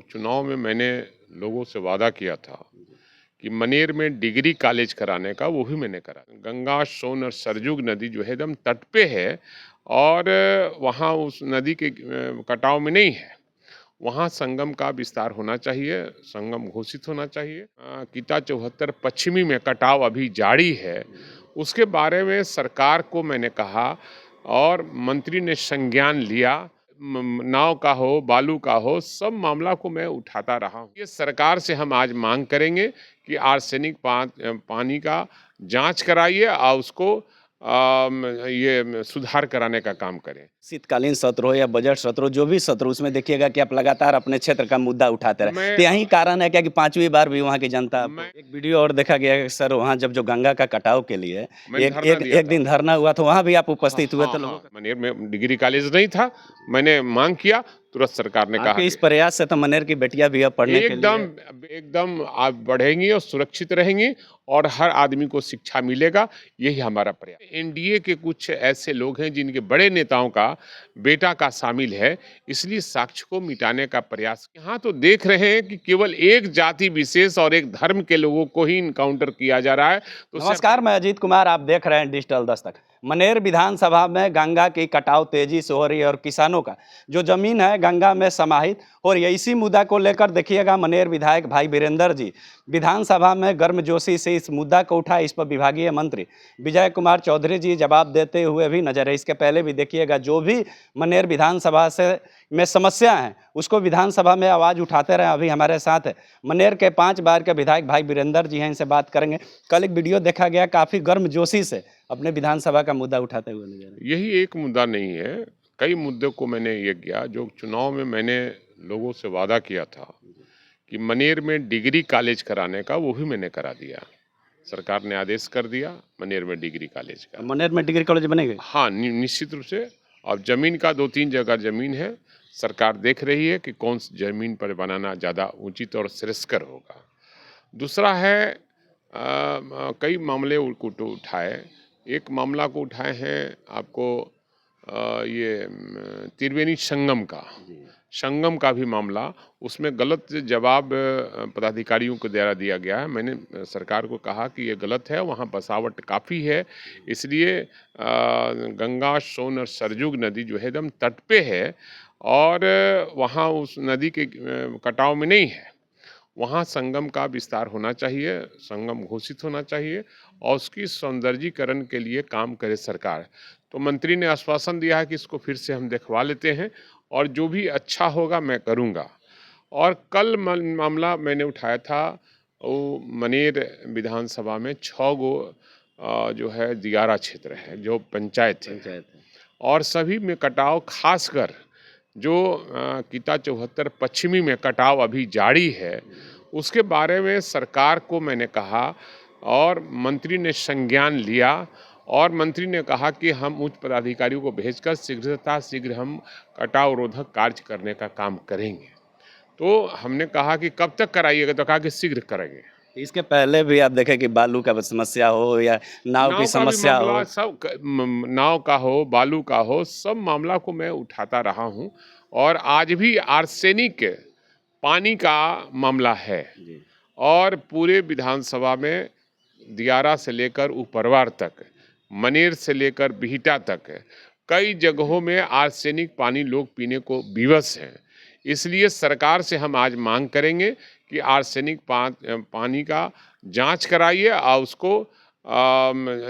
चुनाव में मैंने लोगों से वादा किया था कि मनेर में डिग्री कॉलेज कराने का, वो भी मैंने करा। गंगा, सोन और सरजू नदी जो है एकदम तट पे है और वहाँ उस नदी के कटाव में नहीं है। वहाँ संगम का विस्तार होना चाहिए, संगम घोषित होना चाहिए। किता 74 पश्चिमी में कटाव अभी जारी है, उसके बारे में सरकार को मैंने कहा और मंत्री ने संज्ञान लिया। नाव का हो, बालू का हो, सब मामला को मैं उठाता रहा हूँ। ये सरकार से हम आज मांग करेंगे कि आर्सेनिक पानी का जांच कराइए और उसको ये सुधार कराने का काम करें। शीतकालीन सत्र हो या बजट सत्र हो, जो भी सत्र हो, उसमें देखिएगा कि आप लगातार अपने क्षेत्र का मुद्दा उठाते रहे। तो यही कारण है क्या कि 5वीं बार भी वहाँ की जनता एक वीडियो और देखा गया है सर, वहाँ जब जो गंगा का कटाव के लिए एक दिन धरना हुआ तो वहाँ भी आप उपस्थित हुए थे। मनेर में डिग्री कॉलेज नहीं था, मैंने मांग किया, तुरंत सरकार ने कहा इस प्रयास से तो मनेर की बेटियां भी अब पढ़ने के लिए एकदम आप बढ़ेंगी और सुरक्षित रहेंगी और हर आदमी को शिक्षा मिलेगा, यही हमारा प्रयास। एनडीए के कुछ ऐसे लोग हैं जिनके बड़े नेताओं का बेटा का शामिल है, इसलिए साक्ष्य को मिटाने का प्रयास। यहाँ तो देख रहे हैं कि केवल एक जाति विशेष और एक धर्म के लोगों को ही इनकाउंटर किया जा रहा है। तो नमस्कार, मैं अजीत कुमार, आप देख रहे हैं डिजिटल दस्तक। मनेर विधानसभा में गंगा की कटाव तेजी से हो रही है और किसानों का जो जमीन है गंगा में समाहित हो रही है। इसी मुद्दा को लेकर देखिएगा मनेर विधायक भाई वीरेंद्र जी विधानसभा में गर्मजोशी से इस मुद्दा को उठाए। इस पर विभागीय मंत्री विजय कुमार चौधरी जी जवाब देते हुए भी नजर है। इसके पहले भी देखिएगा जो भी मनेर विधानसभा में समस्या है उसको विधानसभा में आवाज़ उठाते रहे। अभी हमारे साथ मनेर के 5 बार के विधायक भाई वीरेंद्र जी हैं, इनसे बात करेंगे। कल एक वीडियो देखा गया, काफ़ी गर्मजोशी से अपने विधानसभा का मुद्दा उठाते हुए नजर है। यही एक मुद्दा नहीं है, कई मुद्दों को मैंने ये किया। जो चुनाव में मैंने लोगों से वादा किया था कि मनेर में डिग्री कॉलेज कराने का, वो भी मैंने करा दिया। सरकार ने आदेश कर दिया मनेर में डिग्री कॉलेज का। मनेर में डिग्री कॉलेज बनेगा? हाँ, निश्चित रूप से। और जमीन का 2-3 जगह जमीन है, सरकार देख रही है कि कौन सी जमीन पर बनाना ज़्यादा उचित और श्रेयस्कर होगा। दूसरा है कई मामले को उठाए। एक मामला को उठाए हैं आपको ये त्रिवेणी संगम का भी मामला। उसमें गलत जवाब पदाधिकारियों को द्वारा दिया गया है। मैंने सरकार को कहा कि ये गलत है, वहाँ बसावट काफ़ी है, इसलिए गंगा, सोन और सरजू नदी जो है एकदम तट पे है और वहाँ उस नदी के कटाव में नहीं है। वहाँ संगम का विस्तार होना चाहिए, संगम घोषित होना चाहिए और उसकी सौंदर्यीकरण के लिए काम करे सरकार। तो मंत्री ने आश्वासन दिया है कि इसको फिर से हम देखवा लेते हैं और जो भी अच्छा होगा मैं करूँगा। और कल मामला मैंने उठाया था, वो मनेर विधानसभा में 6 गो जो है दियारा क्षेत्र है, जो पंचायत है और सभी में कटाव, खासकर जो किता 74 पश्चिमी में कटाव अभी जारी है, उसके बारे में सरकार को मैंने कहा और मंत्री ने संज्ञान लिया और मंत्री ने कहा कि हम उच्च पदाधिकारियों को भेजकर शीघ्र हम कटाव रोधक कार्य करने का काम करेंगे। तो हमने कहा कि कब तक कराइएगा, तो कहा कि शीघ्र करेंगे। इसके पहले भी आप देखें कि बालू का समस्या हो या नाव की समस्या हो, सब नाव का हो, बालू का हो, सब मामला को मैं उठाता रहा हूं और आज भी आर्सेनिक पानी का मामला है और पूरे विधानसभा में दियारा से लेकर ऊपरवार तक, मनेर से लेकर बिहिटा तक कई जगहों में आर्सेनिक पानी लोग पीने को विवश हैं। इसलिए सरकार से हम आज मांग करेंगे कि आर्सेनिक पानी का जांच कराइए और उसको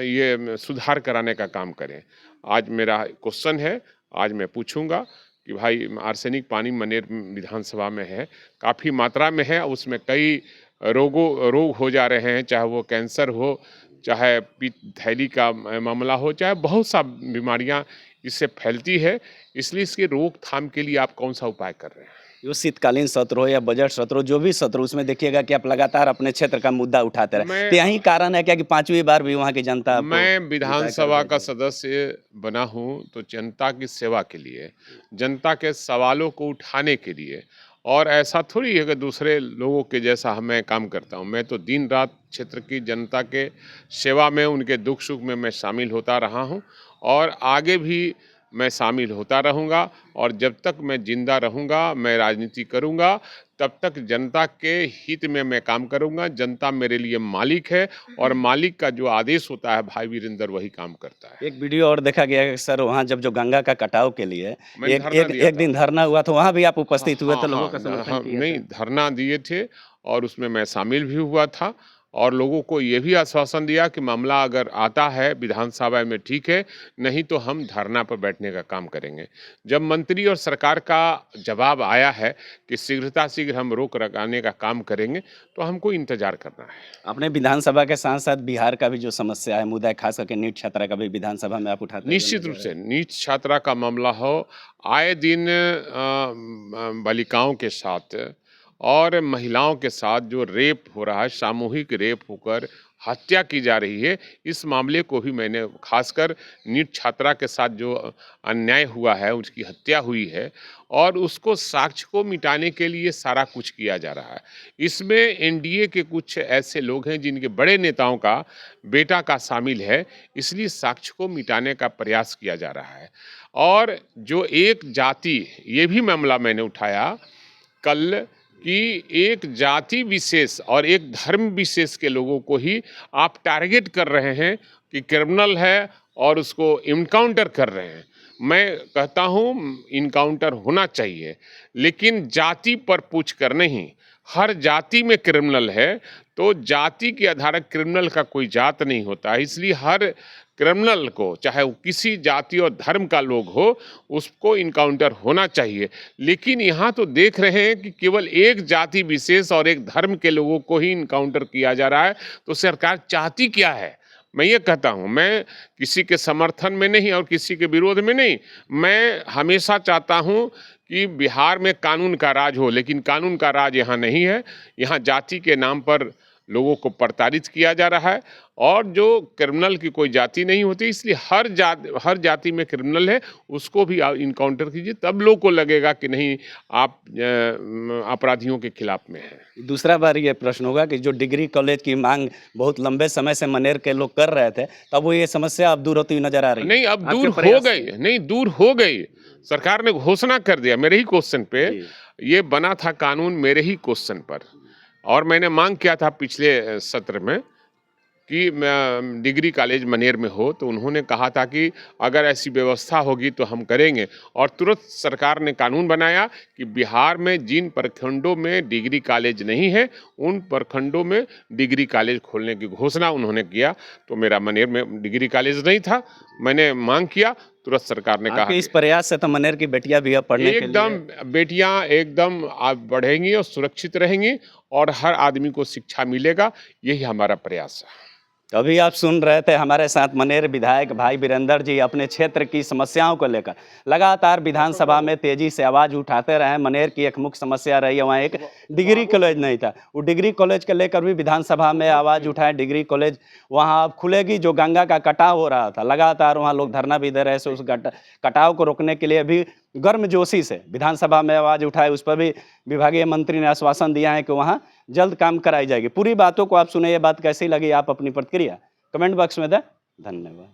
ये सुधार कराने का काम करें। आज मेरा क्वेश्चन है, आज मैं पूछूंगा कि भाई आर्सेनिक पानी मनेर विधानसभा में है, काफ़ी मात्रा में है, उसमें कई रोग हो जा रहे हैं, चाहे वो कैंसर हो, चाहे पित्त थैली का मामला हो, चाहे बहुत सा बीमारियां इससे फैलती है। इसलिए इसके रोकथाम के लिए आप कौन सा उपाय कर रहे हैं? जो शीतकालीन सत्र हो या बजट सत्र हो, जो भी सत्र, उसमें देखिएगा कि आप लगातार अपने क्षेत्र का मुद्दा उठाते रहे। तो यही कारण है क्या कि 5वीं बार भी वहाँ की जनता। मैं विधानसभा का सदस्य बना हूँ तो जनता की सेवा के लिए, जनता के सवालों को उठाने के लिए, और ऐसा थोड़ी है कि दूसरे लोगों के जैसा मैं काम करता हूँ। मैं तो दिन रात क्षेत्र की जनता के सेवा में, उनके दुख सुख में मैं शामिल होता रहा हूँ और आगे भी मैं शामिल होता रहूँगा और जब तक मैं जिंदा रहूँगा, मैं राजनीति करूँगा, तब तक जनता के हित में मैं काम करूँगा। जनता मेरे लिए मालिक है और मालिक का जो आदेश होता है भाई वीरेंद्र वही काम करता है। एक वीडियो और देखा गया है सर, वहाँ जब जो गंगा का कटाव के लिए मैंने एक धरना एक दिया एक था। दिन धरना हुआ था, वहाँ भी आप उपस्थित हुए हाँ, थे, लोगों हाँ, का समर्थन हाँ, किए नहीं थे। धरना दिए थे और उसमें मैं शामिल भी हुआ था और लोगों को ये भी आश्वासन दिया कि मामला अगर आता है विधानसभा में ठीक है, नहीं तो हम धरना पर बैठने का काम करेंगे। जब मंत्री और सरकार का जवाब आया है कि शीघ्र हम रोक लगाने का काम करेंगे, तो हमको इंतजार करना है। अपने विधानसभा के साथ साथ बिहार का भी जो समस्या है, मुद्दा है, खास करके नीट छात्रा का भी विधानसभा में आप उठाते हुए निश्चित नजर रूप आए। से नीट छात्रा का मामला हो, आए दिन बालिकाओं के साथ और महिलाओं के साथ जो रेप हो रहा है, सामूहिक रेप होकर हत्या की जा रही है, इस मामले को भी मैंने खासकर नीट छात्रा के साथ जो अन्याय हुआ है, उसकी हत्या हुई है और उसको साक्ष्य को मिटाने के लिए सारा कुछ किया जा रहा है। इसमें एनडीए के कुछ ऐसे लोग हैं जिनके बड़े नेताओं का बेटा का शामिल है, इसलिए साक्ष्य को मिटाने का प्रयास किया जा रहा है। और जो एक जाति, ये भी मामला मैंने उठाया कल कि एक जाति विशेष और एक धर्म विशेष के लोगों को ही आप टारगेट कर रहे हैं कि क्रिमिनल है और उसको इनकाउंटर कर रहे हैं। मैं कहता हूँ इनकाउंटर होना चाहिए, लेकिन जाति पर पूछ कर नहीं। हर जाति में क्रिमिनल है, तो जाति के आधार क्रिमिनल का कोई जात नहीं होता है, इसलिए हर क्रिमिनल को, चाहे वो किसी जाति और धर्म का लोग हो, उसको इनकाउंटर होना चाहिए। लेकिन यहाँ तो देख रहे हैं कि केवल एक जाति विशेष और एक धर्म के लोगों को ही इनकाउंटर किया जा रहा है, तो सरकार चाहती क्या है? मैं ये कहता हूँ, मैं किसी के समर्थन में नहीं और किसी के विरोध में नहीं। मैं हमेशा चाहता हूँ कि बिहार में कानून का राज हो, लेकिन कानून का राज यहाँ नहीं है। यहाँ जाति के नाम पर लोगों को प्रताड़ित किया जा रहा है और जो क्रिमिनल की कोई जाति नहीं होती, इसलिए हर जाति में क्रिमिनल है, उसको भी इनकाउंटर कीजिए, तब लोग को लगेगा कि नहीं आप अपराधियों के खिलाफ में हैं। दूसरा बार ये प्रश्न होगा कि जो डिग्री कॉलेज की मांग बहुत लंबे समय से मनेर के लोग कर रहे थे, तब वो ये समस्या अब दूर होती हुई नजर आ रही है? नहीं, अब आपके दूर हो प्रयास गई, से? नहीं दूर हो गई। सरकार ने घोषणा कर दिया मेरे ही क्वेश्चन पे, जी। ये बना था कानून मेरे ही क्वेश्चन पर और मैंने मांग किया था पिछले सत्र में कि डिग्री कॉलेज मनेर में हो, तो उन्होंने कहा था कि अगर ऐसी व्यवस्था होगी तो हम करेंगे और तुरंत सरकार ने कानून बनाया कि बिहार में जिन प्रखंडों में डिग्री कॉलेज नहीं है, उन प्रखंडों में डिग्री कॉलेज खोलने की घोषणा उन्होंने किया। तो मेरा मनेर में डिग्री कॉलेज नहीं था, मैंने मांग किया, तुरंत सरकार ने कहा आपके इस प्रयास से तो मनेर की बेटियां भी अब पढ़ने के लिए एकदम बेटियां एकदम आप बढ़ेंगी और सुरक्षित रहेंगी और हर आदमी को शिक्षा मिलेगा, यही हमारा प्रयास है। अभी आप सुन रहे थे हमारे साथ मनेर विधायक भाई वीरेंद्र जी अपने क्षेत्र की समस्याओं को लेकर लगातार विधानसभा में तेजी से आवाज उठाते रहे। मनेर की एक मुख्य समस्या रही है, वहाँ एक डिग्री कॉलेज नहीं था, वो डिग्री कॉलेज के लेकर भी विधानसभा में आवाज उठाए। डिग्री कॉलेज वहाँ अब खुलेगी, जो गंगा का कटाव हो रहा था, लगातार वहाँ लोग धरना भी दे रहे थे। उस कटाव को रोकने के लिए भी गर्मजोशी से विधानसभा में आवाज उठाए। उस पर भी विभागीय मंत्री ने आश्वासन दिया है कि वहाँ जल्द काम कराई जाएगी। पूरी बातों को आप सुने, ये बात कैसी लगी, आप अपनी प्रतिक्रिया कमेंट बॉक्स में दें। धन्यवाद।